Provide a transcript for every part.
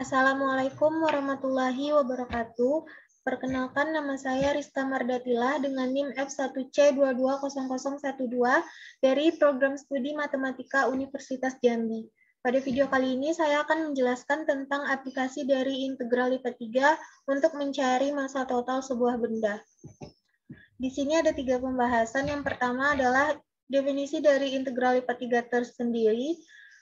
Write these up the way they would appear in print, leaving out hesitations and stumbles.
Assalamualaikum warahmatullahi wabarakatuh. Perkenalkan, nama saya Rizka Mardatila dengan NIM F1C220012 dari Program Studi Matematika Universitas Jambi. Pada video kali ini saya akan menjelaskan tentang aplikasi dari integral lipat 3 untuk mencari massa total sebuah benda. Di sini ada 3 pembahasan. Yang pertama adalah definisi dari integral lipat 3 tersendiri.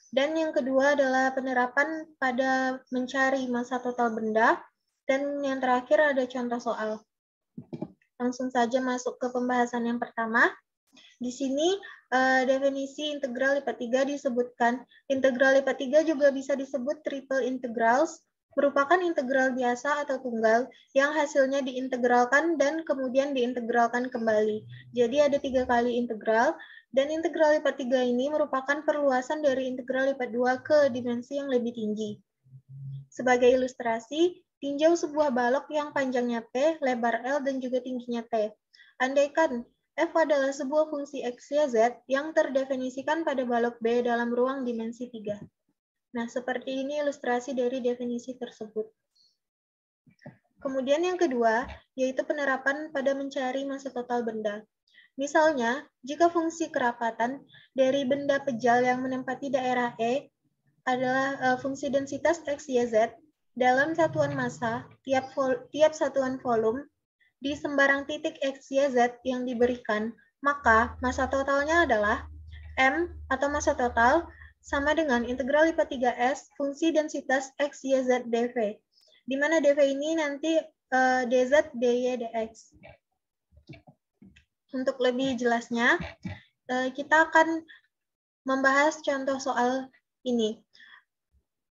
Dan yang kedua adalah penerapan pada mencari massa total benda. Dan yang terakhir ada contoh soal. Langsung saja masuk ke pembahasan yang pertama. Di sini definisi integral lipat 3 disebutkan. Integral lipat 3 juga bisa disebut triple integrals, merupakan integral biasa atau tunggal yang hasilnya diintegralkan dan kemudian diintegralkan kembali. Jadi ada 3 kali integral. Dan integral lipat 3 ini merupakan perluasan dari integral lipat 2 ke dimensi yang lebih tinggi. Sebagai ilustrasi, tinjau sebuah balok yang panjangnya P, lebar L, dan juga tingginya T. Andaikan F adalah sebuah fungsi X, Y, Z yang terdefinisikan pada balok B dalam ruang dimensi 3. Nah, seperti ini ilustrasi dari definisi tersebut. Kemudian yang kedua, yaitu penerapan pada mencari massa total benda. Misalnya, jika fungsi kerapatan dari benda pejal yang menempati daerah E adalah fungsi densitas X, Y, Z dalam satuan massa tiap satuan volume di sembarang titik X, Y, Z yang diberikan, maka massa totalnya adalah M atau massa total sama dengan integral lipat 3S fungsi densitas X, Y, Z, dV. Di mana dV ini nanti dz, dy, dx. Untuk lebih jelasnya, kita akan membahas contoh soal ini.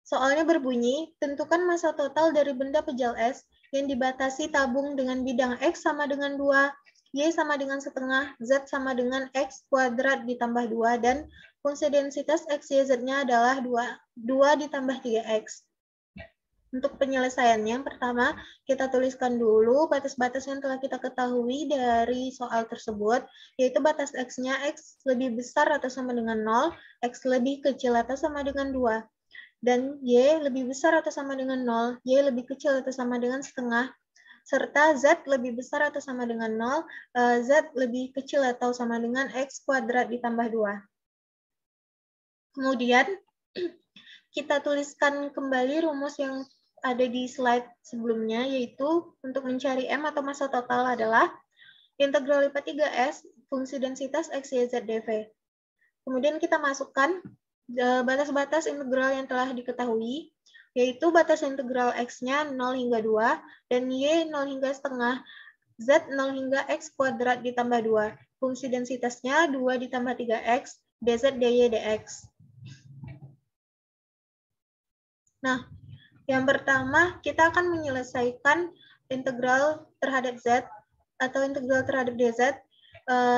Soalnya berbunyi, tentukan massa total dari benda pejal S yang dibatasi tabung dengan bidang X sama dengan 2, Y sama dengan setengah, Z sama dengan X kuadrat ditambah 2, dan fungsi densitas X, Y, Z-nya adalah 2 ditambah 3X. Untuk penyelesaiannya, yang pertama, kita tuliskan dulu batas-batas yang telah kita ketahui dari soal tersebut, yaitu batas X-nya X lebih besar atau sama dengan 0, X lebih kecil atau sama dengan 2, dan Y lebih besar atau sama dengan 0, Y lebih kecil atau sama dengan setengah, serta Z lebih besar atau sama dengan 0, Z lebih kecil atau sama dengan X kuadrat ditambah 2. Kemudian, kita tuliskan kembali rumus yang ada di slide sebelumnya, yaitu untuk mencari M atau massa total adalah integral lipat 3S fungsi densitas X, Y, Z, dV. Kemudian kita masukkan batas-batas integral yang telah diketahui, yaitu batas integral X-nya 0 hingga 2, dan Y 0 hingga setengah, Z 0 hingga X kuadrat ditambah 2. Fungsi densitasnya 2 ditambah 3X, dz, dy, dx. Nah, yang pertama, kita akan menyelesaikan integral terhadap Z atau integral terhadap dz,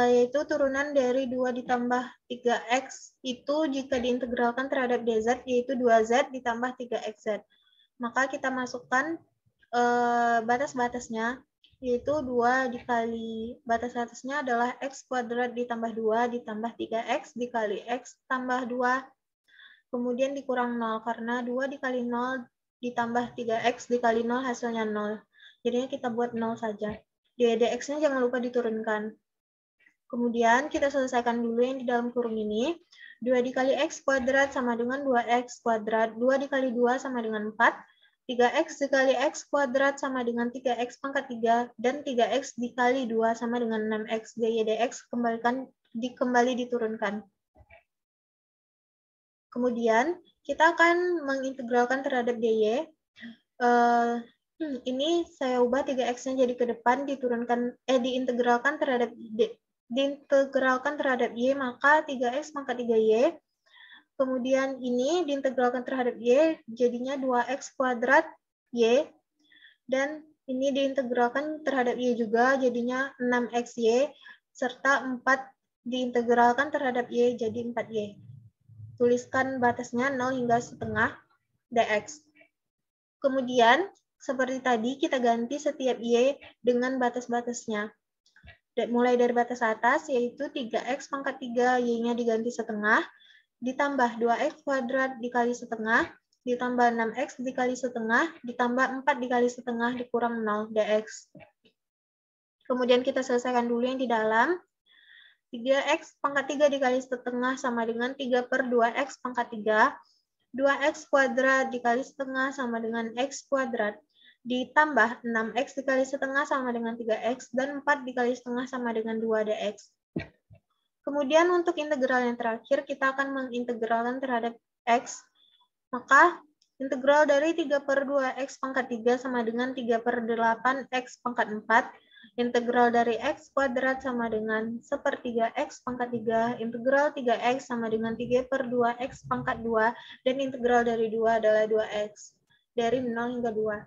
yaitu turunan dari 2 ditambah 3x itu jika diintegralkan terhadap dz, yaitu 2z ditambah 3xz. Maka kita masukkan batas-batasnya, yaitu 2 dikali batas atasnya adalah x kuadrat ditambah 2 ditambah 3x dikali x tambah 2, kemudian dikurang 0, karena 2 dikali 0 ditambah 3x dikali 0 hasilnya 0. Jadinya kita buat 0 saja. Dx-nya jangan lupa diturunkan. Kemudian kita selesaikan dulu yang di dalam kurung ini. 2 dikali x kuadrat sama dengan 2x kuadrat. 2 dikali 2 sama dengan 4. 3x dikali x kuadrat sama dengan 3x pangkat 3. Dan 3x dikali 2 sama dengan 6x. dy dx kembali diturunkan. Kemudian kita akan mengintegralkan terhadap dy. Ini saya ubah 3x-nya jadi ke depan, diintegralkan terhadap y, maka 3x pangkat 3y. Kemudian ini diintegralkan terhadap y, jadinya 2x kuadrat y. Dan ini diintegralkan terhadap y juga, jadinya 6xy. Serta 4 diintegralkan terhadap y, jadi 4y. Tuliskan batasnya 0 hingga setengah dx. Kemudian, seperti tadi, kita ganti setiap y dengan batas-batasnya. Mulai dari batas atas, yaitu 3x pangkat 3, y-nya diganti setengah, ditambah 2x kuadrat dikali setengah, ditambah 6X dikali setengah, ditambah 4 dikali setengah dikurang 0 dx. Kemudian kita selesaikan dulu yang di dalam. 3X pangkat 3 dikali setengah sama dengan 3 per 2X pangkat 3. 2X kuadrat dikali setengah sama dengan X kuadrat. Ditambah 6X dikali setengah sama dengan 3X, dan 4 dikali setengah sama dengan 2 dx. Kemudian untuk integral yang terakhir, kita akan mengintegralkan terhadap X. Maka integral dari 3 per 2X pangkat 3 sama dengan 3 per 8X pangkat 4. Integral dari X kuadrat sama dengan 1/3 X pangkat 3. Integral 3X sama dengan 3 per 2X pangkat 2. Dan integral dari 2 adalah 2X. Dari 0 hingga 2.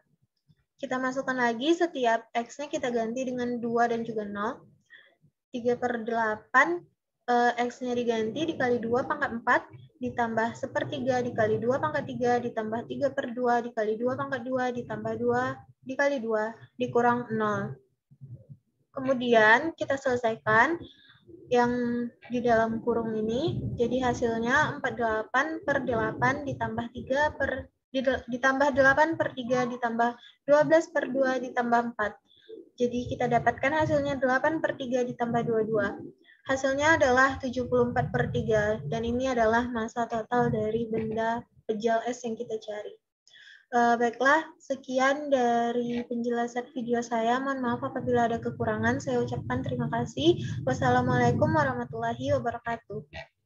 Kita masukkan lagi setiap X-nya kita ganti dengan 2 dan juga 0. 3 per 8 X-nya diganti dikali 2 pangkat 4, ditambah 1/3 dikali 2 pangkat 3, ditambah 3 per 2 dikali 2 pangkat 2, ditambah 2 dikali 2, dikurang 0. Kemudian kita selesaikan yang di dalam kurung ini, jadi hasilnya 48 per 8 ditambah 3 per ditambah 8 per 3 ditambah 12 per 2 ditambah 4. Jadi kita dapatkan hasilnya 8 per 3 ditambah 22. Hasilnya adalah 74 per 3, dan ini adalah massa total dari benda pejal es yang kita cari. Baiklah, sekian dari penjelasan video saya. Mohon maaf apabila ada kekurangan. Saya ucapkan terima kasih. Wassalamualaikum warahmatullahi wabarakatuh.